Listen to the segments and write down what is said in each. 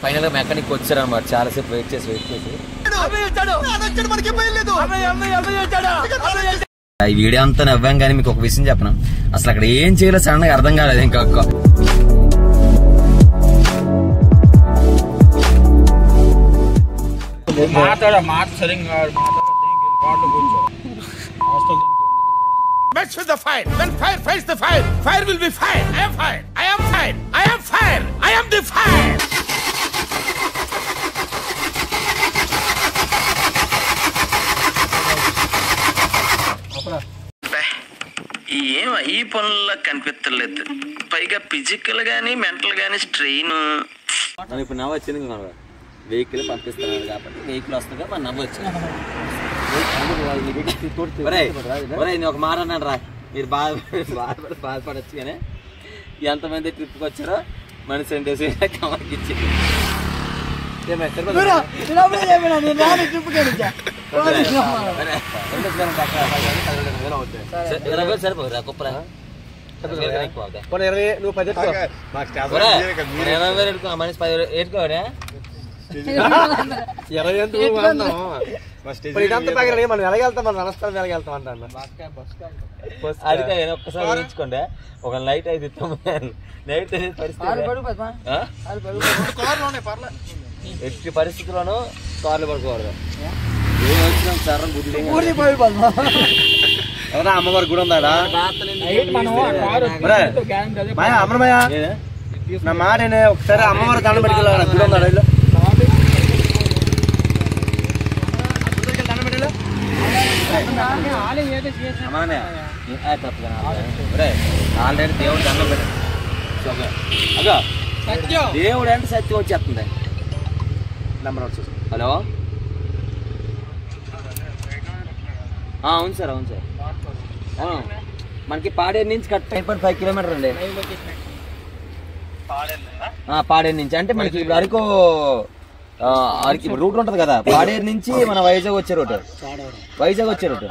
Final గా mechanic వచ్చారన్నమాట. చాలాసేపు wait చేసి ఈ వీడియో అంతా నవ్వాం కానీ మీకు ఒక విషయం చెప్పను, అసలు అక్కడ ఏం చేయాలో సడన్ గా అర్థం కాలేదు. ఇంకా Match with the fire. When fire fights the fire, fire will be fire. I am fire. I am fire. I am fire. I am the fire. ఏం ఈ పనుల్లో కనిపించలేదు. పైగా ఫిజికల్ గానీ మెంటల్ గానీ స్ట్రెయిన్. ఇప్పుడు నవ్వు వచ్చింది, వెహికల్ పంపిస్తున్నారు కాబట్టి వెహికల్ వస్తుంది మన నవ్వు వచ్చింది. ఒక మాట అన్నాడు రా, మీరు బాధపడచ్చు కానీ ఎంతమంది ట్రిప్కి వచ్చారో మనిషి 2 కవర్కి ఇచ్చి సరిపోరా కుప్పరా 20 నువ్వు 10 మనిషి 10 ఏడుకోవడా 20 ఇదంతా పగిలి మనం ఎలాగెళ్తాం, మనం నడుస్తాం ఎలాగెళ్తాం అంట. అది ఒక్కసారి ఊహించుకోండి, ఒక లైట్ అయితే నైట్ ఎట్టి పరిస్థితుల్లోనూ కార్లు పడుకోవాలి. ఏం వచ్చినాం సార్ బుద్ధి ఎవరా అమ్మవారి గుడి ఉందా అమ్మమయ్య నా మాట ఒకసారి అమ్మవారి దండం పెట్టుకెళ్ళా గుడి ఉందా ఆల్రెడీ దేవుడు దండం పెట్ట దేవుడు అంటే సత్యం వచ్చేస్తుంది. నెంబర్ వచ్చేసి హలో అవును సార్, అవును సార్. మనకి పాడేరు నుంచి కట్ 5.5 కిలోమీటర్ అండి. పాడేరు నుంచి అంటే మనకి ఇప్పుడు అరకు రూట్ ఉంటది కదా, పాడేరు నుంచి మన వైజాగ్ వచ్చే రూట్, వైజాగ్ వచ్చే రూట్,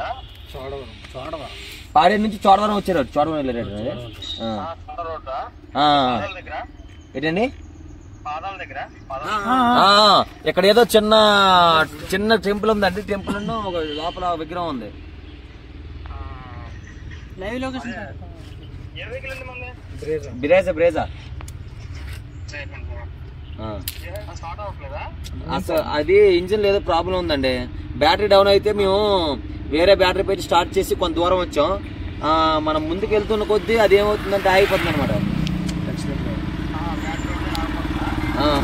పాడేరు నుంచి చోడవరం వచ్చే రూట్, చోడవరం వెళ్ళే రూట్ ఏంటండి. ఇక్కడ ఏదో చిన్న చిన్న టెంపుల్ ఉందండి, టెంపుల్ ఒక లోపల విగ్రహం ఉంది. బ్రేజా అసలు అది ఇంజిన్ ఏదో ప్రాబ్లం ఉందండి. బ్యాటరీ డౌన్ అయితే మేము వేరే బ్యాటరీ పెట్టి స్టార్ట్ చేసి కొంత దూరం వచ్చాం. మనం ముందుకు వెళ్తున్న కొద్దీ అది ఏమవుతుందంటే ఆగిపోతుంది అనమాట.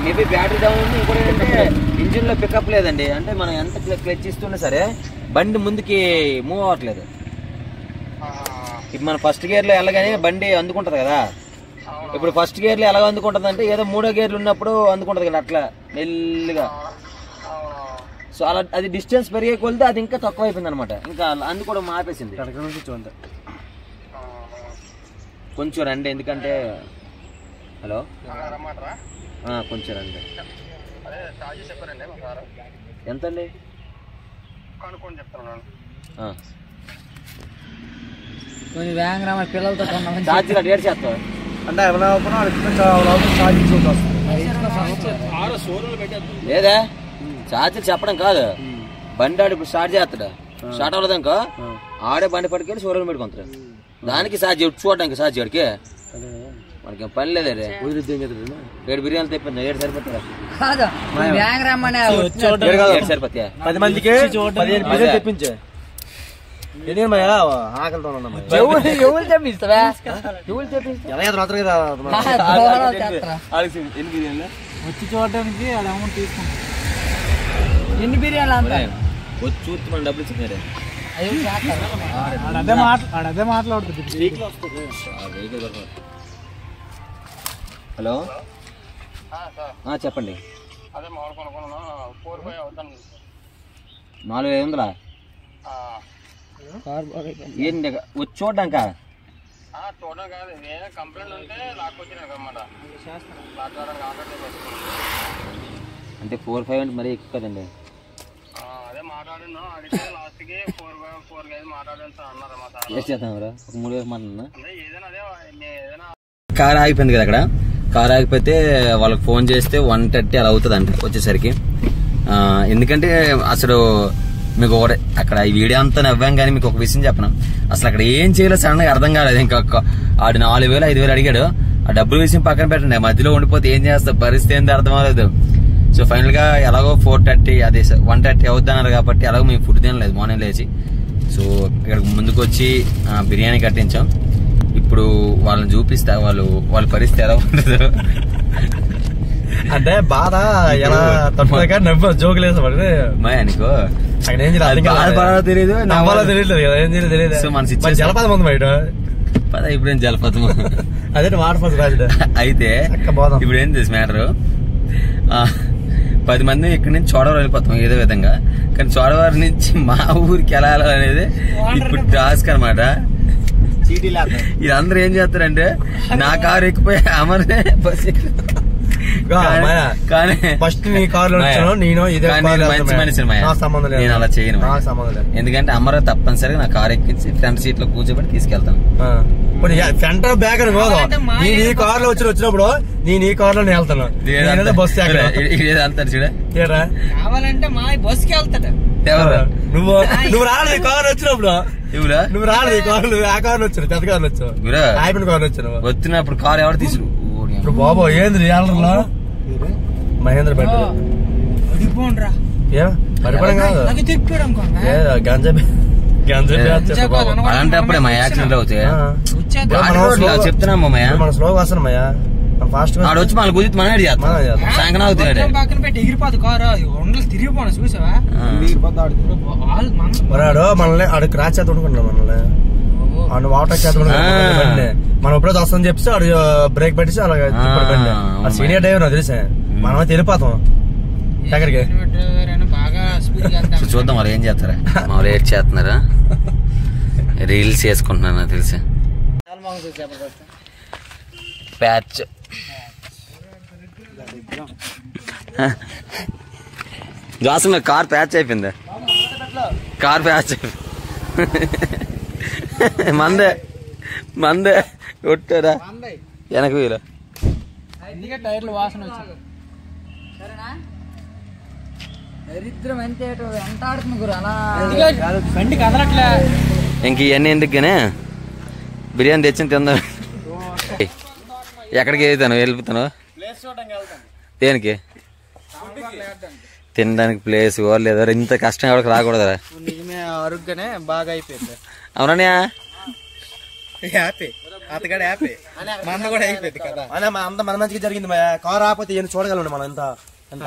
మేబీ బ్యాటరీ డౌన్ ఉంది. ఇంకోటి ఏంటంటే ఇంజిన్ లో పికప్ లేదండి, అంటే మనం ఎంత క్లచ్ ఇస్తున్నా సరే బండి ముందుకి మూవ్ అవ్వట్లేదు. ఇప్పుడు మన ఫస్ట్ గేర్ లో వెళ్ళగానే బండి అందుకుంటది కదా, ఇప్పుడు ఫస్ట్ గేర్ లో ఎలా అందుకుంటది అంటే ఏదో 3వ గేర్లు ఉన్నప్పుడు అందుకుంటది కదా అట్లా మెల్లిగా. సో అలా అది డిస్టెన్స్ పెరిగే కొలితే అది ఇంకా తక్కువ అయిపోయింది అనమాట. ఇంకా అందుకోవడం ఆపేసింది. కొంచెం రండి, ఎందుకంటే హలో కొంచెం రండి. ఎంతండి పిల్లలతో ఛార్జీలు అటు ఏడు చేస్తావు అంటే లేదా ఛార్జీలు చెప్పడం కాదు, బండి ఆడు ఇప్పుడు స్టార్ట్ చేస్తాడు, స్టార్ట్ అవ్వలేదనుకో ఆడే బండి పట్టుకెళ్ళి షోరూమ్ పెట్టుకుంటారు. దానికి ఛార్జీ చూడడానికి ఛార్జీ ఆడికి మనకి పని లేదే. 7 బిర్యానీలు తెప్పింది, 7 సరిపోతాయి. 7 సరిపోతాయా 10 మందికి 15 బిర్యానీ తెప్పించే. వచ్చి చూడటానికి అది అమౌంట్ తీసుకుంటాం. ఎన్ని బిర్యానీలు వచ్చి చూస్తే మన డబ్బులు ఇచ్చినారే. అదే మాట్లాడుతుంది. హలో చెప్పండి. 4,500 ఏంటి వచ్చి చూడడానికా? అంటే 4-5 అంటే మరీ ఎక్కువ కదండి. కార్ ఆగిపోయింది కదా అక్కడ. కార్ ఆగిపోతే వాళ్ళకి ఫోన్ చేస్తే 1:30 అలా అవుతుంది అంట వచ్చేసరికి. ఎందుకంటే అసలు మీకు ఒకటే అక్కడ ఈ వీడియో అంతా నవ్వాం కానీ మీకు ఒక విషయం చెప్పను, అసలు అక్కడ ఏం చేయలేదు, సడన్ గా అర్థం కాలేదు. ఇంకా ఆడు 4,000 5,000 అడిగాడు. ఆ డబ్బుల విషయం పక్కన పెట్టండి, మధ్యలో ఉండిపోతే ఏం చేస్తారు, పరిస్థితి ఏంది అర్థం అవ్వలేదు. సో ఫైనల్ గా ఎలాగో 4:30 అదే 1:30 అవుద్ది అన్నారు కాబట్టి ఎలాగో మేము ఫుడ్ తినలేదు మార్నింగ్ లేచి. సో ఇక్కడ ముందుకు వచ్చి బిర్యానీ కట్టించాం. ఇప్పుడు వాళ్ళని చూపిస్తా వాళ్ళ పరిస్థితి ఎలా ఉంటుందో. అంటే బాధ ఎలా తట్టుకోలేక నవ్వు జోకులేదు నీకు అక్కడ ఏం తెలియదు, నవ్వాలో తెలియదు కదా, ఏం తెలియదు. సో మన జలపాతం ఉంది బయట, పద ఇప్పుడేం జలపాతం అదే వాటర్ ఫాల్స్ రాజు. అయితే ఇప్పుడు ఏం తెలుసు మ్యాటరు, 10 మంది ఇక్కడ నుంచి చోడవరం వెళ్ళిపోతాం ఏదో విధంగా, కానీ చోడవరం నుంచి మా ఊరికి వెళ్ళాలి అనేది ఇప్పుడు టాస్క్ అనమాట. వీళ్ళందరూ ఏం చేస్తారంటే నా కారు ఎక్కిపోయి అమర్నే బస్ కానీ ఫస్ట్ నీ కార్లో మంచి మనిషి నేను అలా చేయను. ఎందుకంటే అమర తప్పనిసరిగా నా కారు ఎక్కించి ఫ్రంట్ సీట్ లో కూర్చోబెట్టి తీసుకెళ్తాను. ఫ్రంట్ బ్యాక్ అని పోదు, నీ కార్ లో వచ్చినప్పుడు నీ కార్ లో వెళ్తాను, బస్ వెళ్తాను చూడ కావాలంటే మా బస్ కి వెళ్తాడు. నువ్వు రాలేదు కార్ వచ్చినప్పుడు, నువ్వు రాలేదు కార్, ఆ కార్ వచ్చాను, పెద్ద కార్లు వచ్చావు, అయిపోయిన కార్ వచ్చాను. వచ్చినప్పుడు కార్ ఎవరు తీసుకు ఇప్పుడు బాబు ఏంది లో మహేంద్ర పెట్ట పడిపోవడం కాదు, అలాంటప్పుడే మా యాక్సిడెంట్ అవుతాయి. చెప్తున్నాము మన స్లోగా వస్తున్నామయ్యా, ఫాస్ట్ గా వచ్చి మన గురించి మన సాయంకాలం అవుతాడు పక్కన పెట్టి ఎగిరిపోదు కారు, ఉండలు తిరిగిపోను చూసావా, మనల్ని ఆడు క్రాచ్ చేత అనుకుంటున్నాం, మనల్ని ఆడు వాటర్ చేత మనం ఎప్పుడో వస్తుందని చెప్పి ఆడు బ్రేక్ పెట్టేసి అలాగే సీనియర్ డ్రైవర్ తెలిసే, మనమైతే వెళ్ళిపోతాం ఎక్కడికి. చూద్దాం వాళ్ళు ఏం చేస్తారా, మామూలు ఏడ్ చేస్తున్నారా, రీల్స్ చేసుకుంటున్నా తెలిసి. ప్యాచ్ జాసం కార్ ప్యాచ్ అయిపోయింది, కార్ ప్యాచ్ అయిపోయింది. మందే కొట్టారా వెనక వీలు టైర్లు వాసన వచ్చింది. దరిద్రం అంతే వెంటాడుతుంది గురు, అలా బండి కదలట్లే. ఇంక ఇవన్నీ ఎందుకుగానే బిర్యానీ తెచ్చింది తిందాం. ఎక్కడికి వెళ్తాను వెళ్ళిపోతాను, దేనికి తినడానికి ప్లేస్ లేదా, ఇంత కష్టం ఎవరికి రాకూడదురా. అరుగ్గానే బాగా అయిపోయింది. అవునా హ్యాపీ అతగాడు హ్యాపీ, మన కూడా అయిపోయింది కదా, అంత మన మంచిగా జరిగింది. కార్ ఆపోతే ఏం చూడగలను మనం, ఎంత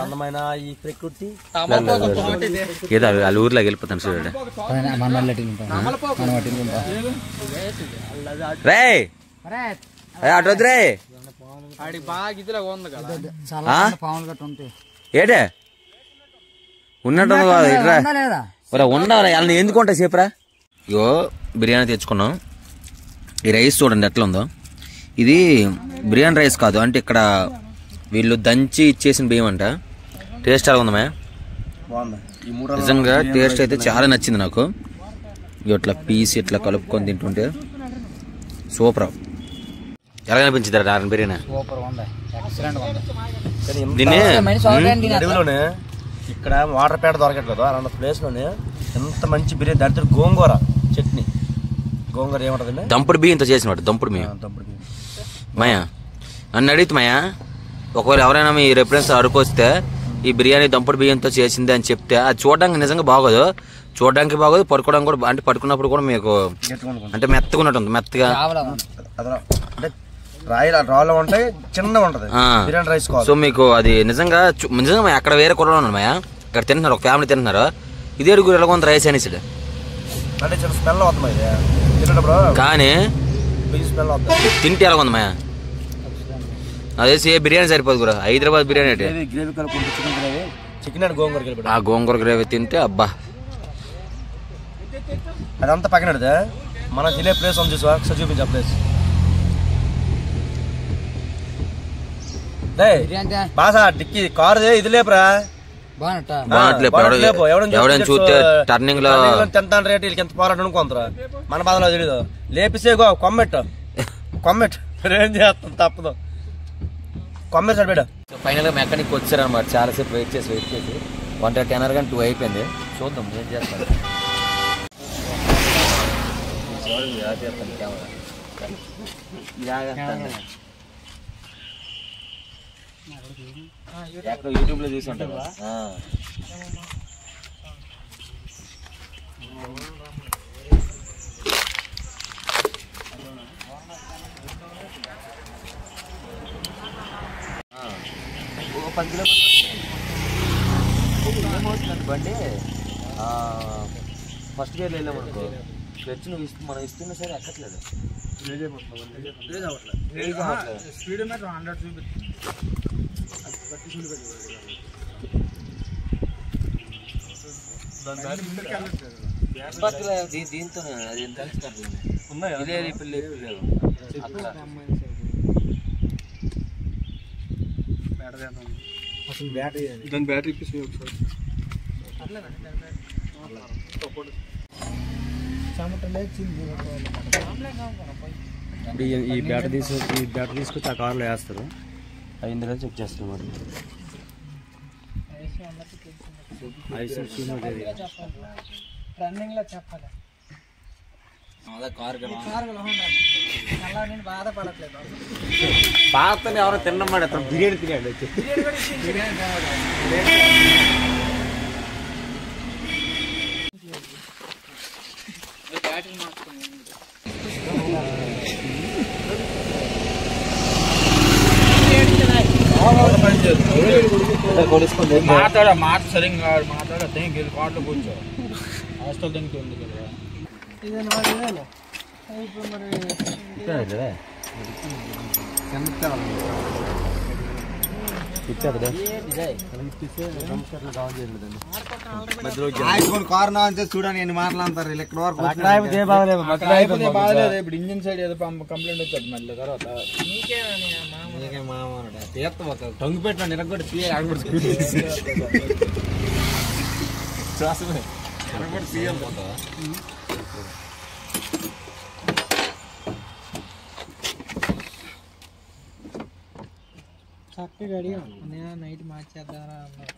అందమైన ఈ ప్రకృతి. ఏదో వాళ్ళ ఊర్లోకి వెళ్ళిపోతాను చూడండి. రే అటు వద్దు రే, ఏటే ఉన్నట్టు ఉండాలి వాళ్ళని ఎందుకుంటా చెప్పరా. ఇగో బిర్యానీ తెచ్చుకున్నాం, ఈ రైస్ చూడండి ఎట్లా ఉందో. ఇది బిర్యానీ రైస్ కాదు, అంటే ఇక్కడ వీళ్ళు దంచి ఇచ్చేసిన బియ్యం అంట. టేస్ట్ ఎలా ఉందమ్మా? నిజంగా టేస్ట్ అయితే చాలా నచ్చింది నాకు. ఇట్లా పీస్ ఇట్లా కలుపుకొని తింటుంటే సూపర్. ఎలా అనిపించింది నారాయణ బిర్యానీ? దీన్ని అడవిలోనే ఇక్కడ వాటర్ పేట దొరకట్లేదు, అలాంటి ప్లేస్ లోనే ఎంత మంచి బిర్యానీ, దాంట్లో గోంగూర చట్నీ, గోంగూర ఏమంటదండి, దంపుడు బియ్యంతో చేసినట్టు. దంపుడు బియ్యం మాయా నన్ను అడిగితే మాయా, ఒకవేళ ఎవరైనా మీ రెఫరెన్స్ అడుకొస్తే ఈ బిర్యానీ దంపుడు బియ్యంతో చేసింది అని చెప్తే అది చూడడానికి నిజంగా బాగోదు, చూడడానికి బాగోదు, పడుకోవడానికి కూడా, అంటే పడుకున్నప్పుడు కూడా మీకు అంటే మెత్తగా ఉన్నట్టు మెత్తగా రాళ్ళు ఉంటాయి, చిన్నగా ఉంటది బిర్యానీ రైస్. సో మీకు అది నిజంగా నిజంగా అక్కడ వేరే కూరలో ఉన్నాయి మాయా, ఇక్కడ తింటున్నారు, ఒక ఫ్యామిలీ తింటున్నారు. ఇదే అడుగు ఎలా కొంత రైస్ అనేసి అంటే స్మెల్ అవుతుంది కానీ తింటే ఎలా ఉంది మాయా, అదేసి బిర్యానీ సరిపోదు కూడా. హైదరాబాద్ బిర్యానీ అంటే చికెన్ గోంగూర, ఆ గోంగూర గ్రేవీ తింటే అబ్బా. అదంతా పక్కన మన జిలే ప్లేస్ ఉంది చూసా, చూపించా ప్లేస్. బాసా డిక్కి కారు ఇది లేపురా, ఎవడని చూస్తే టర్నింగ్ లో తింటాను రేటు వీళ్ళకి ఎంత పోరాటం అనుకుంటారా, మన బాధలో తెలియదు. లేపిసే కొమ్మెట్టు ఏం చేస్తాం తప్పదు. కొమ్మే సైడ్ పెట్ట. ఫైనల్ గా మెకానిక్ వచ్చారనమాట. చాలాసేపు వెయిట్ చేసి 1:10 కానీ 2 అయిపోయింది. చూద్దాం ఏం చేస్తాను. యూట్యూబ్ లో చూసి ఉంటాను. బండి ఫస్ట్ గేర్లో వెళ్ళాము అనుకో, క్లచ్ నువ్వు మనం ఇస్తున్నా సరే ఎక్కట్లేదు. స్పీడ్ 100 దీంతో అది ఎంత ఇదే పిల్లలు అట్లా దాని బ్యాటరీ ఇప్పిస్తే ఒకసారి ఈ బ్యాటరీ తీసుకొచ్చి ఆ కార్లో వేస్తారు. అయింది కదా చెక్ చేస్తాం. మరి రన్నింగ్ లో చెప్పాలి. నేను బాధపడట్లేదు. బాధతో ఎవరో తిన్నమాట బిర్యానీ తినేది. మాట సరిగ్గా మాట్లాడితే కార్డులో కూర్చో. హాస్టల్ దానికి ఉంది కదా. ఇప్పుడు మరి కారణం అంటే చూడండి ఎన్ని మాట్లాడతారు. ఇక్కడ వరకు బాధలేదు. ఇప్పుడు ఇంజిన్ సైడ్ ఏదో కంప్లైంట్ వచ్చాడు. మళ్ళీ తర్వాత టంగు పెట్టిన నిరగొట్టి చక్కగా అడిగా నైట్ మార్చేద్దారా అన్నారు.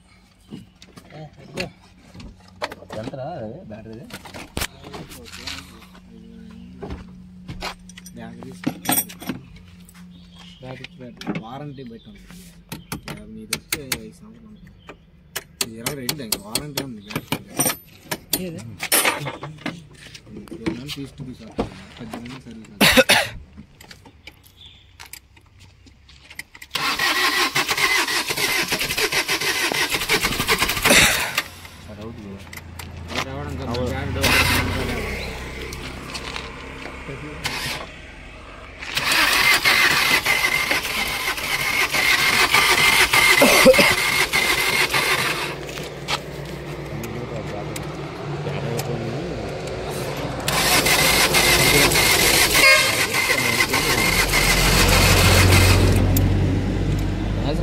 ఎంతరా బ్యాటరీ వారంటీ పెట్టండి. మీది వచ్చే 5 సంవత్సరాలు 22 వారంటీ ఉంది. తీసుకు 18 సర్వీస్.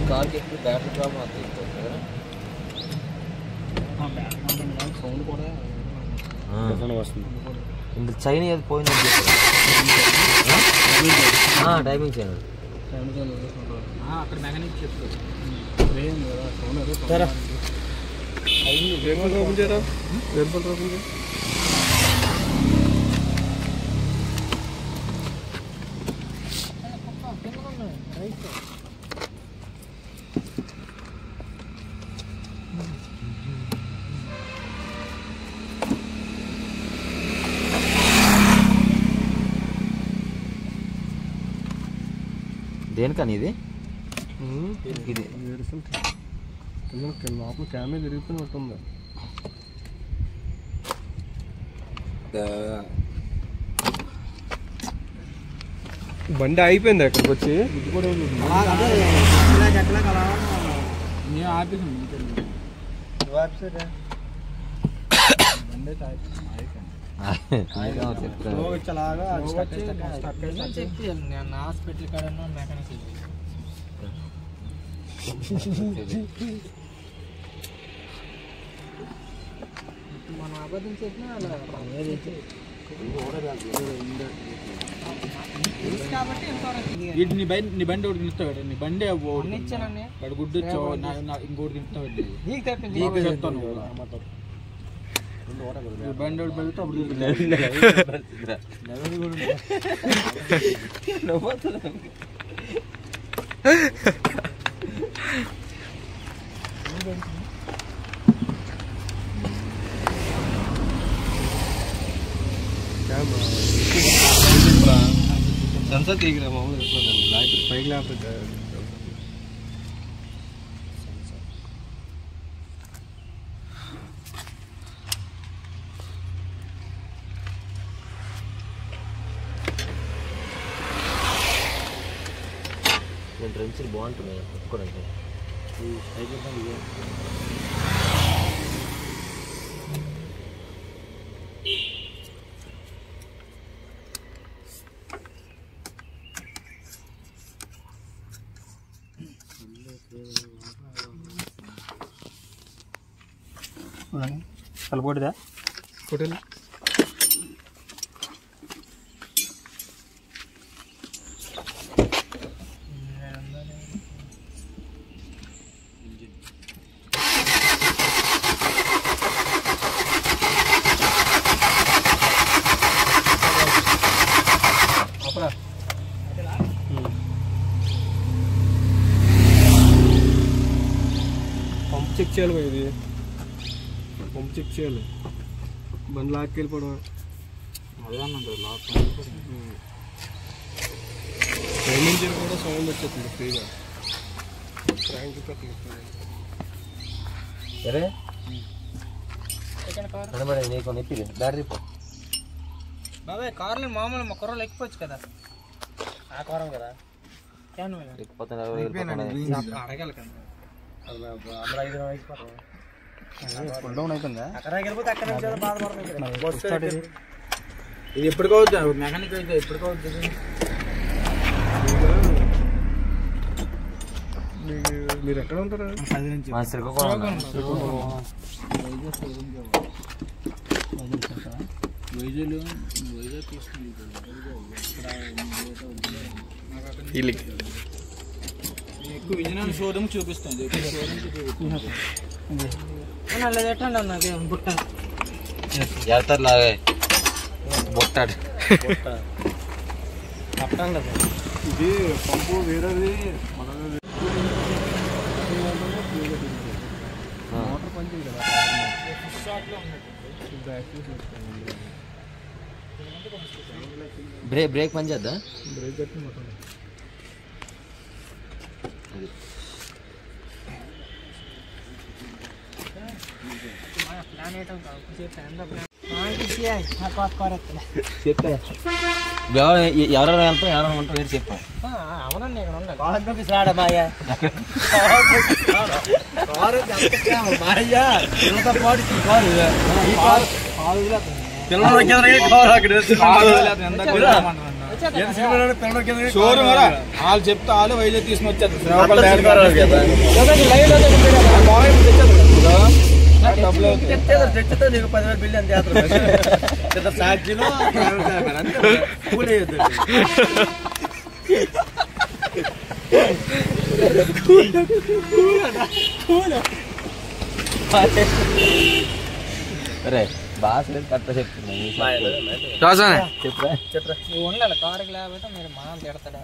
కార్కి ఎక్కువ బ్యాటరీ ప్రాబ్లం అవుతుంది. సౌండ్ కూడా వస్తుంది. చైన్ ఏది పోయిందని చెప్పారు. టైమింగ్ చైన్ అక్కడ మెకానిక్ చెప్తారు. దేనికని ఇది ఇది లోపల కెమెరా తిరుగుతున్నట్టుంది. బండి అయిపోయింది అక్కడికి వచ్చి. మేము ఆపేసాం. నేను హాస్పిటల్ కాడ మెకానిక్ మనం అబద్ధం చెప్పినా అలా నీ బండి ఒకటి తింటావు నీ బండి వాడు గుడ్డు ఇంకోటి తింటావు చెప్తాను బండి ఒకటి పెడితే అప్పుడు సెన్సార్ తీయరా మామూలు పైకి లేకపోతే డ్రింక్స్ బాగుంటున్నాయి పెట్టుకోవడానికి కలపకూడదా కొట్టేలా పంప్ చెక్ చేయాలి ఇది పంప్ చెక్ చేయాలి బండి లాక్కెళ్ళిపోవడం ఇంజిన్ కూడా సౌండ్ వచ్చేస్తుంది ఫ్రీగా సరే కనబడేది నీకు నొప్పి బ్యాటరీ బాబాయ్ కార్లు మామూలు మా కుర్రలు ఎక్కిపోవచ్చు కదా ఆ కుర్రం కదా అడగాలి కదా ఇది ఎప్పటికవుతుంది మెకానిక్ అయితే ఎప్పటికవుతుంది మీరు ఎక్కడ ఉంటారు ఎక్కువ విజయనగరం షోరూమ్ చూపిస్తుంది పెట్టండి అన్నది బుట్ట లాగే బొట్టాడు ఇది పంపు వేరేది మోటార్ పనిచేది కదా బ్రేక్ పని చేద్దా బ్రేక్ కట్టి మొత్తం ఎవరెవరు వెళ్తాం ఎవరైనా ఉంటాం వేరు చెప్పాం అవునండి ఇక్కడ ఉండాలి షోరూమ్ వాళ్ళు చెప్తే వాళ్ళు వైజాగ్ తీసుకుని వచ్చారు తెచ్చితే నీకు 10,000 బిల్లు అంత చేస్తారు సాక్షిలో కూల్ అయ్యొద్దు అరే బాగా కరెక్ట్ చెప్తున్నా చెప్పరా నువ్వు ఉండాలి కారుకి లేకపోతే మీరు మనం తిడతాడా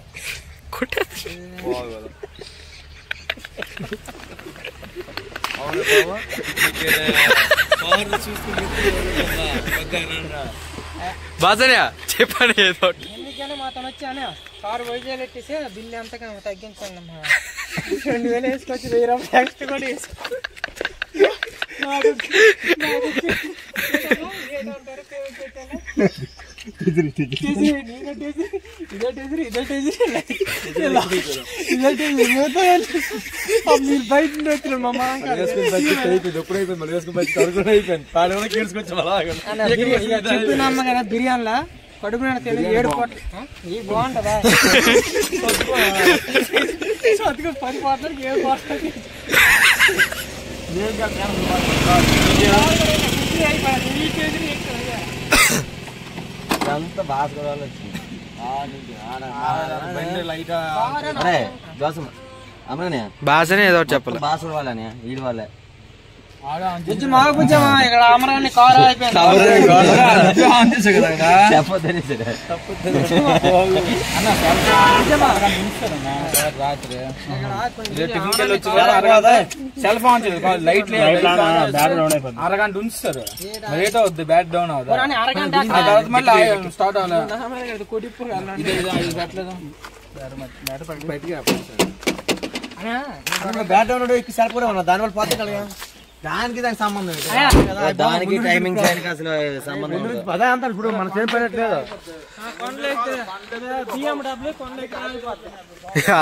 బాసన్యా చెప్పండి ఏదో ఎందుకని మాతో వచ్చానే కారు వైజాగ్ ఎట్టేసి బిల్లు ఎంతగా తగ్గించండి అమ్మా 2,000 వేసుకొచ్చి 1000 రూపాయలు ఎక్స్ట్రా కూడా వేసుకో మీరు బయట వచ్చిన మా చెప్పినమ్మ కదా బిర్యానీలా కడుపు తెలియదు 7 కోట్లు ఈ బాగుంటుందా 10 కోట్లకి 7 కోట్లకి ఇదంతా భాస్కర్ వాళ్ళు వచ్చింది అరే జోసం అమ్మనే భాషనే ఏదో ఒకటి చెప్పాలి. భాస్కర్ వాళ్ళని వీడి వాళ్ళే కొంచెం మాగుచ్చామా ఇక్కడ అమరాన్ని కారు అయిపోయింది. చెప్పొద్దని రాత్రి సెల్ ఫోన్ లైట్ అరగంట ఉంచుతారు. లేట్ అవుద్ది, బ్యాట్ డౌన్ అవుతుంది. అరగంట మళ్ళీ స్టార్ట్ అవ్వాలి. కొడిపు బ్యాట్ ఎక్కువ సరిపోరే ఉన్నా దానివల్ల పోతే కలిగా దానికి సంబంధం దానికి టైమింగ్ అసలు సంబంధం ఉండదు. అదే అంటారు ఇప్పుడు మనం చేయట్లేదు.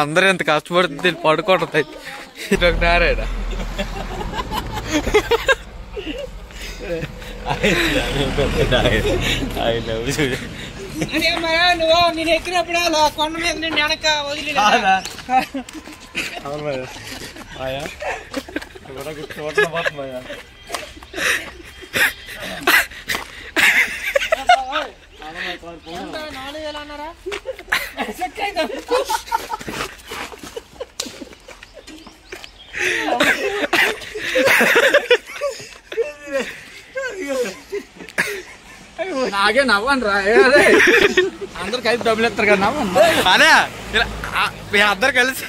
అందరూ ఎంత కష్టపడుతుంది పడుకోవటం నారాయణ నువ్వు నేను ఎక్కినప్పుడు అలా కొండ మీద నేను వెనక వదిలి అన్నారా నాకే నవ్వండి రా. అందరు కలిసి డబ్బులు ఎత్తారు కదా, నవ్వండి. అదే అందరు కలిసి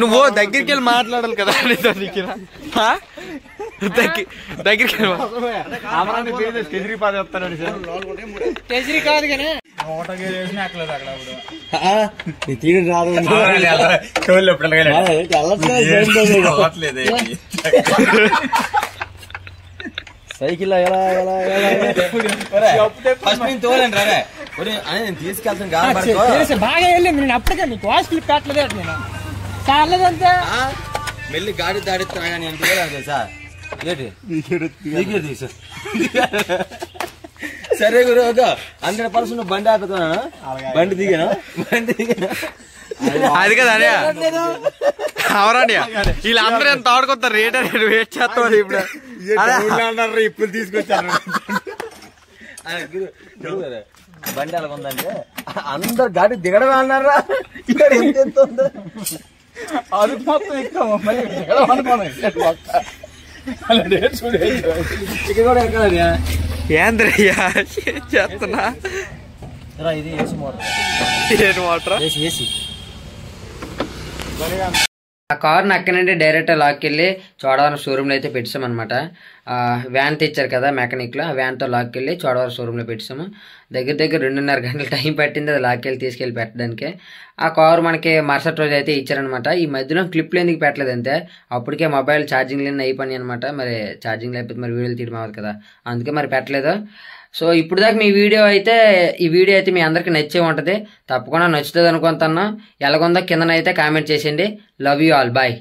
నువ్వు దగ్గరికి వెళ్ళి మాట్లాడాలి కదా దగ్గరికి కేసరి కాదు కానీ తీరు రాదు సైకిల్ ఎలా ఎలా ఫస్ట్ నేను తోలండి రే నేను తీసుకెళ్తాను కాబట్టి బాగా వెళ్ళింది. నేను అప్పటికే నీకు వాయిస్ క్లిప్ పెట్టలేదు. నేను చాలేదంతే మెల్లి గాడి దాడిస్తున్నా కానీ ఎంత వేయాలి సార్ ఏంటి నీకే తీసా సరే గురు 100% బండి ఆపుతున్నాను. బండి దిగాను అది కదా అవరాడియా వీళ్ళందరూ ఎంత ఆడుకుంటారు. రేట్ వెయిట్ చేస్తాం ఇప్పుడు ఇప్పుడు తీసుకొచ్చారు. బండి ఎలా ఉందంటే అందరు గాడి దిగడమే అన్నారా. ఇక్కడ ఎంత ఉందో అది మొత్తం ఎక్కువ ఇక్కడ కూడా ఎక్కడ ఏంద్రయ్యా చేస్తున్నా ఇది ఏసీ మోటార్ ఏసీ ఆ కార్ని అక్కడి నుండి డైరెక్ట్ లాక్కెళ్ళి చోడవరం షోరూమ్లో అయితే పెట్టామన్నమాట. వ్యాన్ తెచ్చారు కదా మెకానిక్లో, ఆ వ్యాన్తో లాక్కెళ్ళి చోడవరం షోరూంలో పెట్టాము. దగ్గర 2.5 గంటల టైం పట్టింది అది లాక్కెళ్ళి తీసుకెళ్ళి పెట్టడానికి. ఆ కారు మనకి మరుసటి రోజు అయితే ఇచ్చారనమాట. ఈ మధ్యలో క్లిప్లు ఎందుకు పెట్టలేదు అంతే, అప్పటికే మొబైల్ ఛార్జింగ్ లేని అయిపోయినాయి అనమాట. మరి ఛార్జింగ్ లేకపోతే మరి వీడియోలు తీయడం అవ్వదు కదా, అందుకే మరి పెట్టలేదు. సో ఇప్పుడు దాకా ఈ వీడియో అయితే మీ అందరికీ నచ్చే ఉంటుంది. తప్పకుండా నచ్చుతుంది అనుకుంటున్నాను. ఎలాగుందో కిందనైతే కామెంట్ చేసేయండి. Love you all, bye.